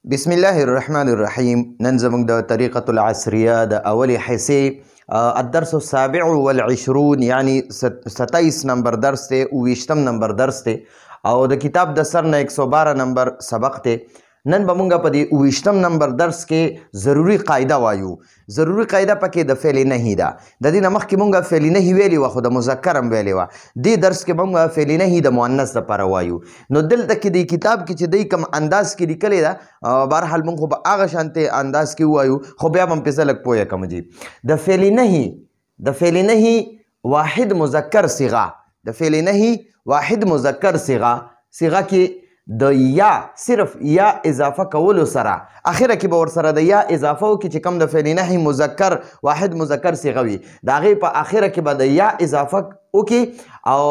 بسم الله الرحمن الرحیم. نن زموږ د طریقة العصریه د اولې حصې الدرس السابع والعشرون یعنی 27 نمبر درس دی، 29 نمبر درس دی او د کتاب د سر نه 112 نمبر سبق دی. نن به مونږ په دې 29 نمبر درس کې ضروري قاعده وایو. ضروري قاعده پکې د فعل نهي ده. د دې نه مخکې مونږ فعل نهي ویلي وه، خو د مذکر هم ویلې وه. دې درس کې مونږ فعل نهي د مؤنث دپاره وایو. نو دلته کې د کتاب کې چې دی کوم انداز کې لیکلی ده، بهرحال مونږ خو په هغه شانتې انداز کې ووایو، خو بیا به هم پسې لږ پوه کم جي. د فعل نهي واحد مذکر صیغه، د فعل نهي واحد مذکر صیغه کې د یا صرف یا اضافه کولو سره اخره کې به ورسره د یا اضافه وکړي چې کوم د فعل نهي مذکر واحد مذکر صیغه وي، د هغې په اخره کې به د یا اضافه وکړي او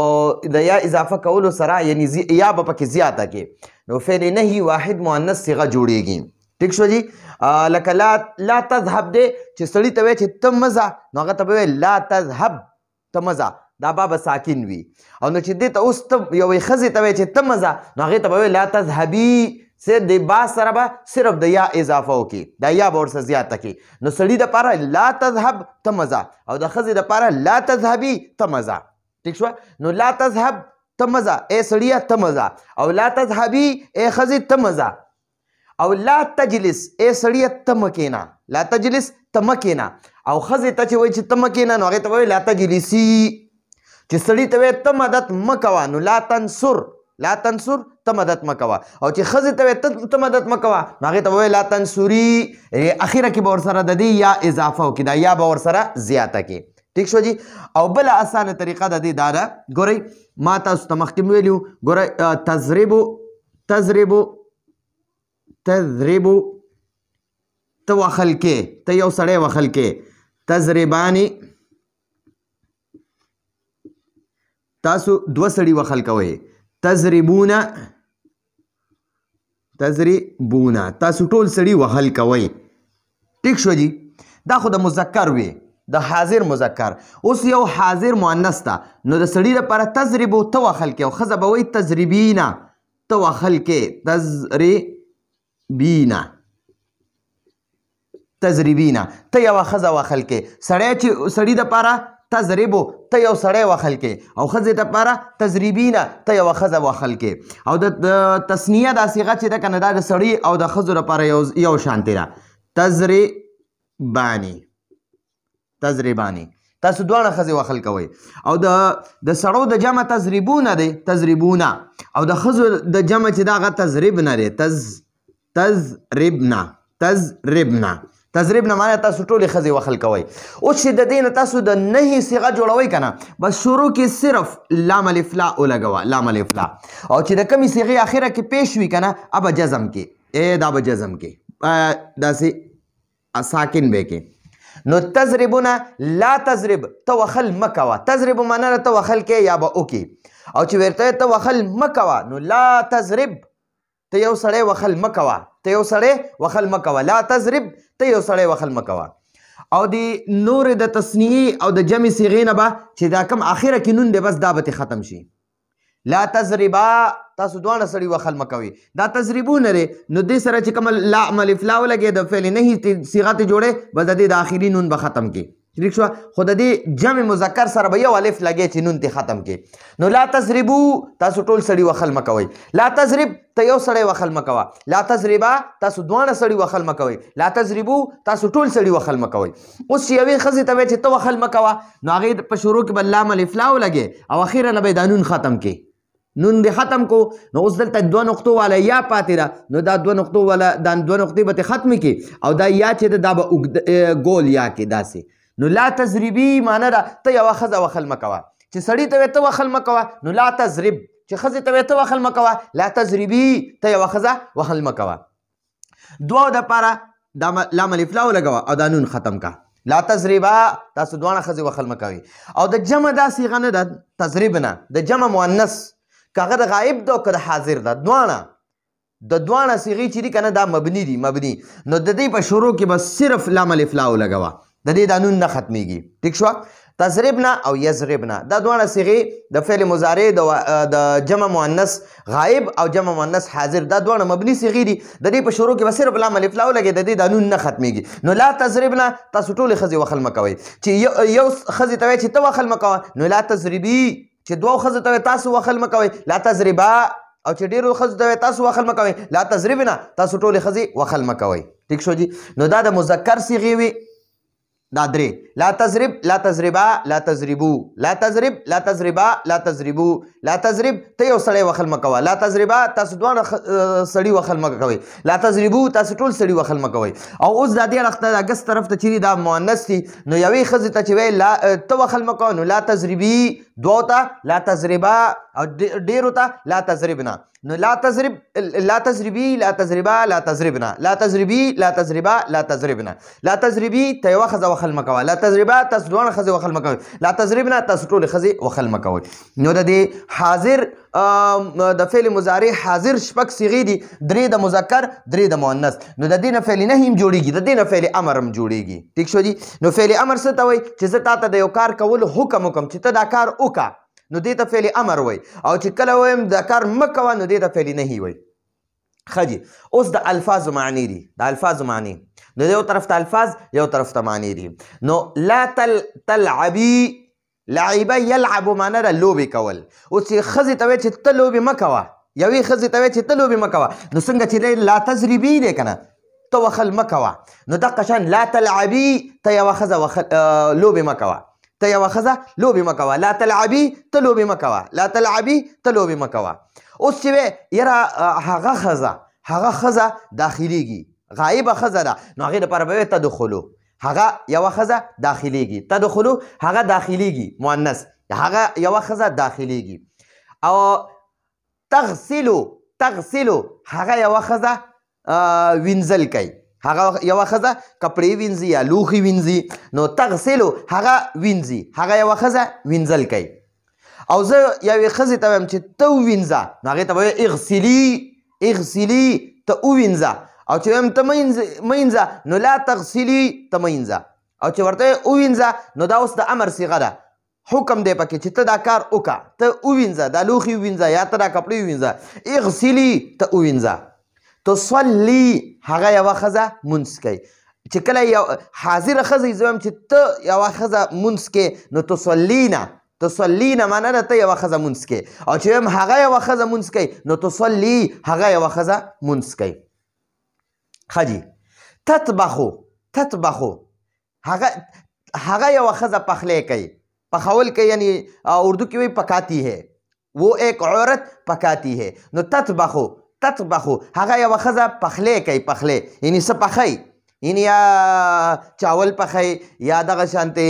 د یا اضافه کولو سره یعنی یا به پکې زیاته کړي، نو فعل نهي واحد مؤنث صیغه جوړیږي. ټیک شو جی. لکه لا تذهب دی چې سړي ته وایي چې ته مه ځه، نو هغه ته به وایي لا تذهب، ته مه ځه، دا با به ساکن وي. او نو چې دې ته اوس ته یوې ښځې ته وایي چې ته مه ځه، نو هغې ته به وایي لا تذهبي، د با سره به صرف د یا اضافه وکړي، دا یا به ورسره زیاته کړي. نو سړي دپاره لا تذهب ته مه ځه، او د ښځې دپاره لا تذهبي ته مه ځه. ټیک شوه. نو لا تذهب ته مه ځه ای سړیه ته مه ځه، او لا تذهبي ای ښځې ته مه ځه، او لا تجلس ای سړیه ته مه کښېنه، لا تجلس ته مه کښېنه. او ښځې ته چې وایي چې ته مه کښېنه، نو هغې ته به وایي لا تجلسي. چې سړي ته وایي ته مدد مه کوه، نو لا تنصر ته مدد مه کوه. او چې ښځې ته وایي ته مدد مه کوه، نو هغې ته به وایي لا تنصري. اخره کې به ورسره د دې یا اضافه وکړي، دا یا به ورسره زیاته کړي. ټیک شو جي. او بله اسانه طریقه د دې دا ده، ګورئ ما تاسو ته مخکې ویلي وو، ګورئ تضربو ته وخل کې، ته یو سړی وخل کې، تضرباني تاسو دوه سړي وخل کوئ، تضربونه تاسو ټول سړي وخل کوئ. ټیک شو جي. دا خو د مذکر وي، د حاضر مذکر. اوس یو حاضر مؤنث ته، نو د سړي لپاره تضربو ته وخل کې، او ښځه به وایي تضربینه ته وخل کې، تضربینه ته یوه ښځه وخل کې. سړي دپاره تضربو ته یو سړی وخل کې، او ښځې دپاره تضربینه ته یوه ښځه وخل کې. او د تسنیه دا صیغه چې ده که نه، دا د سړي او د ښځو لپاره یو شانتې ده. تضرباني تاسو دواړه ښځې وخل کوئ. او د سړو د جمع تضربونه دی، تضربونه، او د ښځو د جمع چې دا هغه تضربنه دی، تضربنه معنی تاسو ټولې ښځې وخل کوئ. اوس چې د دې نه تاسو د نهي صیغه جوړوئ که نه، بس شروع کې صرف لام الافلا ولګوه، لام الافلا. او چې د کمې صیغې اخره کې پیش وي که نه، ابه جزم کې، دا به جزم کې، داسې ساکن به کې. نو تضربونه لا تضرب ته وخل مه کوه، تضرب معنی ته وخل کې یا به وکړي. او چې ورته ته وخل مه کوه، نو لا تضرب ته یو سړی وخل مه کوه، لا تضرب ته یو سړی وخل مه کوه. او د نورې د تسنیې او د جمع صیغې نه به چې دا کوم اخره کې نون دی، بس دا به ترې ختم شي. لا تضربا تاسو دواړه سړي وخل مه کوئ. دا تضربونه دی، نو دې سره چې کومه لام الافلا ولګې د فعل نهي صیغه ته جوړې، بس د دې د آخري نون به ختم کړي. ٹھیک شو. خو د دې جمع مذکر سره به یو الف لګې چې نون ته ختم کې. نو لا تضربو تاسو ټول سړي وخل مه کوئ، لا تضرب ته یو سړی وخل مه کوه، لا تضربا تاسو دواړه سړي وخل مه کوئ، لا تضربو تاسو ټول سړي وخل مه کوئ. اوس چې یوې ښځې ته وایي چې ته وخل مه کوه، نو هغې په شروع کې به لام الافلا ولګې، او اخیره نه به یې دا نون ختم کې. نون دې ختم کو، نو اوس دلته دوه نقطو والا یا پاتې ده، نو دا دوه نقطو والا دا دوه نقطې به ترې ختمې کړي، او دا یا چې ده دا به ګول یا کې داسې. نو لا تضربي معنی ده ته یوه ښځه وخل مه کوه. چې سړي ته وایي ته وخل مه کوه، نو لا تضرب. چې ښځې ته وایي ته وخل مه کوه، لا تضربي ته یوه ښځه وخل مه کوه. دوو دپاره دا لام الافلا ولګوه او دا نون ختم کا. لا تضربا تاسو دواړه ښځې وخل مه کوئ. او د جمع دا صیغه نه ده تضربنه، د جمع مؤنث که هغه د غایب ده او که د حاضر ده، د دواړه صیغې چې دي که نه دا مبني دي، مبني. نو د دې په شروع کې بس صرف لام الافلا ولګوه، د دې دا نون نه ختمیږي. ټیک شوه. تضربنا او یضربنا دا دواړه صيغې د فعل مضارع د جمع مؤنث غائب او جمع مؤنث حاضر دا دواړه مبني صيغې دي د دې په شروع کې به صرف لام الف لا ولګي د دې د نون نه ختميږي نو لا تضربنا تاسو ټول خزي وخل مکوي چې یو خزي ته چې تو وخل مکوي نو لا تضربي چې دوه خزي ته تاسو وخل مکوي لا تضربا او چې ډیرو خزو ته تاسو وخل مکوي لا تضربنا تاسو ټول خزي وخل مکوي ٹھیک شو جی نو دا د مذکر صيغې وي دا درې لا تضرب لا تضربا لا تضربو لا تضرب لا تضربا لا تضربو لا تضرب ته یو سړی وخل مکوه لا تضربا تاسو دوه سړی وخل مکوي لا تضربو تاسو ټول سړی وخل مکوي او اوس د دې وخت د اگست طرف ته چیرې دا مؤنث دي نو یوې خزې ته چې وی لا ته وخل مکوه نو لا تضربي دوه ته لا تضربا او ډیرو ته لا تضربنا نو لا تضرب لا تضربي لا تضربا لا تضربنا لا تضربي لا تضربا لا تضربنا لا تضربي ته یو خزه وخل مکوه لا تضربا تاسو دوه خزه وخل مکوي لا تضربنا تاسو ټول خزه وخل مکوي نو د دې حاضر د فعل مضارع حاضر شپږ صيغې دي درې د مذکر درې د مؤنث نو د دې نه فعل نهي هم جوړیږي د دې نه فعل امر هم جوړیږي ٹھیک شو جی نو فعل امر څه ته وایي چې زه تاته د یو کار کول حکم وکم چې ته دا کار وکړه نو دې ته فعل امر وای او چې کله وایم دا کار مکوه نو دې ته فعل نهي وای خجي اوس د الفاظ معنی دي د الفاظ معنی نو یو طرف ته الفاظ یو طرف ته معنی دي نو لا تلعبي لعب يلعب معنی د لوبې کول او چې خزي ته چې ته لوبې مکوه یوې خزي ته چې ته لوبې مکوه نو څنګه چې لا تضربي دی کنه ته وخل مکوه نو دغه شان لا تلعبي ته یو خزه لوبې مکوه ته یو خزه لوبې مکوه لا تلعبي ته لوبې مکوه لا تلعبي ته لوبې مکوه اوس چې یاره هغه خزه داخليږي غایبه خزه ده نو هغې دپاره به تدخلو هغه یوه خزه داخليږي تدخلو هغه داخليږي مؤنث هغه یوه خزه داخليږي او تغسلو هغه یوه خزه وینځل کوي هغه یوه خزه کپړې وینځي یا لوښي وینځي نو تغسلو هغه وینځي هغه یوه خزه وینځل کوي او زه یوې ښځې ته وایم چې ته ووینځه نو هغې ته به وایي اغسلي ته ووینځه او چې وایم ته مه وینځه نو لا تغسلي ته مه وینځه او چې ورته یې ووینځه نو دا اوس د امر صیغه ده حکم دی پکې چې ته دا کار وکړه ته ووینځه دا لوښي ووینځه یا ته دا کپړې ووینځه اغسلي ته ووینځه تصلي هغه یوه ښځه مونځ کوي چې کله یو حاضره ښځه زه وایم چې ته یوه ښځه مونځ کوې نو تصلینا معنی ده ته یوه ښځه مونځ کوې او چې وایم هغه یوه ښځه مونځ کوي نو تصلي هغه یوه ښځه مونځ کوي ښه جي تطبخو هغه یوه ښځه پخلی کوي پخول کوي یعنی اردو کې وایي پکاتی ہے وہ ایک عورت پکاتی ہے نو تطبخو هغه یوه ښځه پخلی کوي پخلی یعنی څه پخی یعنی یا چاول پخی یا دغه شانتې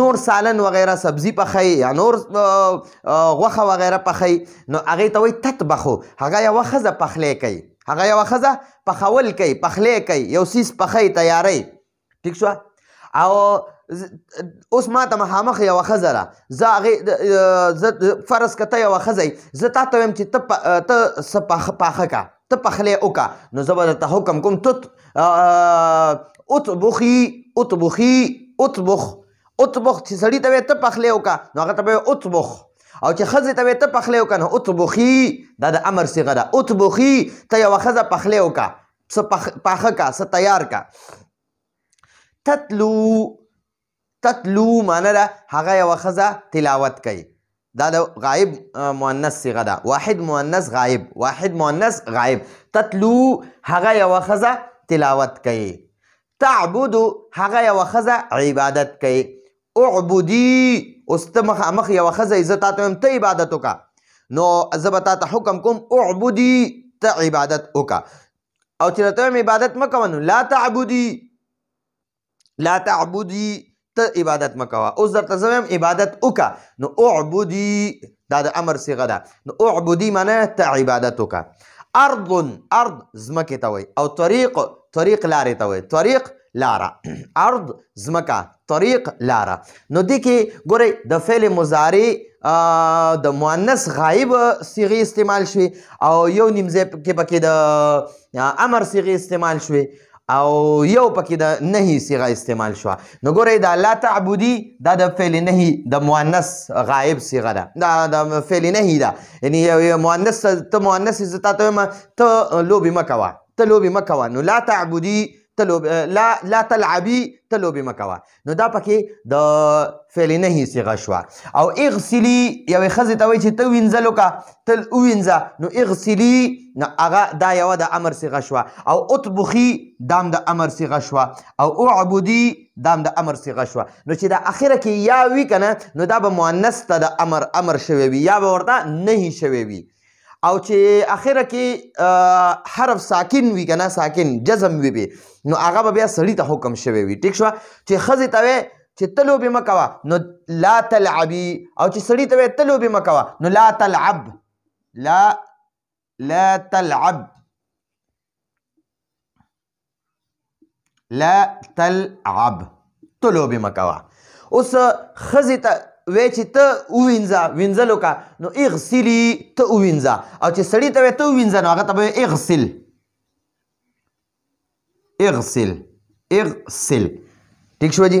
نور سالن وغیره سبزي پخی یا نور غوښه وغیره پخی نو هغې ته وایي تطبخو هغه یوه ښځه پخلی کوي هغه یوه ښځه پخول کوي پخلی کوي یو څیز پخی تیاری ټیک شوه او اوس ما ته مخامخ یوه ښځه ده زه هغې فرض که ته یوه ښځه یې زه تا ته وایم چې ته څه پاخه که ته پخلی وکړه نو زه به درته حکم کوم اطبخ چې سړي ته وایې ته پخلی وکړه نو هغه ته به وایې اطبخ او چې ښځې ته وایې ته پخلی وکړه نو اطبخي دا د امر صیغه ده اطبخي ته یوه ښځه پخلی وکړه څه پاخه که څه تیار که تتلو معنی ده هغه یوه ښځه تلاوت کوي دا د غایب مؤنث صیغه ده واحد مؤنث غایب تتلو هغه یوه ښځه تلاوت کوي تعبدو هغه یوه ښځه عبادت کوي اعبدي اوس ته مخامخ یوه ښځه زه تا ته وایم ته عبادت وکړه نو زه به تا ته حکم کوم اعبدي ته عبادت وکړه او چې راته وایم عبادت مه کوه نو لا تعبدي ته عبادت مکوه اوس درته زه وایم عبادت وکړه نو اعبدي دا د امر صیغه ده نو اعبدي معنی ته عبادت وکړه ارض ځمکې ته وایي او طریق لارې ته وایي طریق لاره ارض ځمکه طریق لاره نو دې کې ګورئ د فعل مضارع د مؤنث غایب صیغې استعمال شوې او یو نیم ځای کې پکې د امر صیغې استعمال شوې او یو پکې د نهي صيغه استعمال شو. نو ګورئ دا لا تعبدي دا د فعل نهي د مؤنث غائب صيغه ده، دا د فعل نهي ده. یعنی یو مؤنث ته مؤنث زتا ته ما ته لوبي مکوا، ته لوبي مکوا. نو لا تعبدي لا تلعبي ته لوبي مکوا. نو دا پکې د فعل نهي صيغه شو. او اغسلي یو ښځې ته وایي چې ته وینځل وکړه، ته ووینځه. نو اغسلي نو هغه دا یوه د امر صيغه شوه. او اطبخي دام د امر صيغه شوه. او اعبدي دام د امر صيغه شوه. نو چې د اخره کې یا وي که نه نو دا به مؤنث ته د امر شوی وي، یا به ورته نهي شوی وي. او چې اخره کې حرف ساکن وي که نه، ساکن جزم وي به، نو هغه به بیا سړي ته حکم شوی وي. ټیک شوه. چې ښځې ته وی چې ته لوبې مه کوه نو لا تلعبي، او چې سړي ته وی ته لوبې مه کوه نو لا تلعب. لا تلعب، لا تلعب، ته لوبې مه کوه. اوس ښځې ته وی چې ته ووینځه، وینځل وکړه نو اغسلي ته ووینځه. او چې سړي ته وی ته ووینځه نو هغه ته به اغسل. اغسل ټیک شو جي.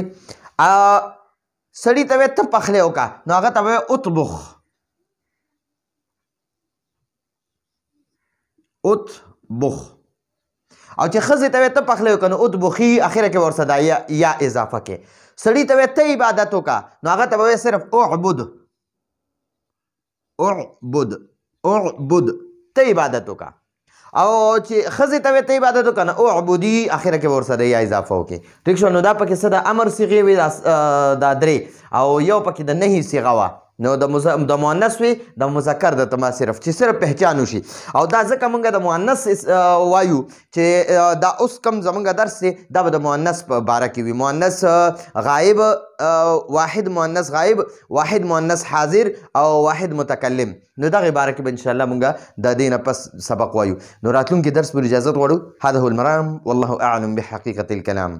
سړي ته وی ته پخلی وکړه نو هغه ته به اطبخ. او چې ښځې ته وی ته پخلی وکړه نو اطبخي اخره کې ورسره دا یا اضافه کې. سړي ته وی ته عبادت وکړه نو هغه ته به صرف اعبد ته عبادت وکړه. او چې ښځې ته وی ته عبادت وکړه نو اعبدي اخره کې ورسره یا اضافه وکړي. ټیک شو. نو دا پکې څه د امر صيغې وي دا درې، او یو پکې د نهي صيغه وه. نو د مؤنث وي د مذکر د تما صرف چې صرف پہچان وشي. او دا ځکه مونږ د مؤنث وایو چې دا اوس کم زمونږ درس دی دا به د مؤنث په باره کې وي. مؤنث غائب، واحد مؤنث غائب، واحد مؤنث حاضر، او واحد متکلم. نو دغه باره کې به انشاءالله مونږ د دې نه پس سبق وایو. نو راتلونکي درس پر اجازت غواړو. هذا هو المرام والله اعلم بحقیقة الكلام.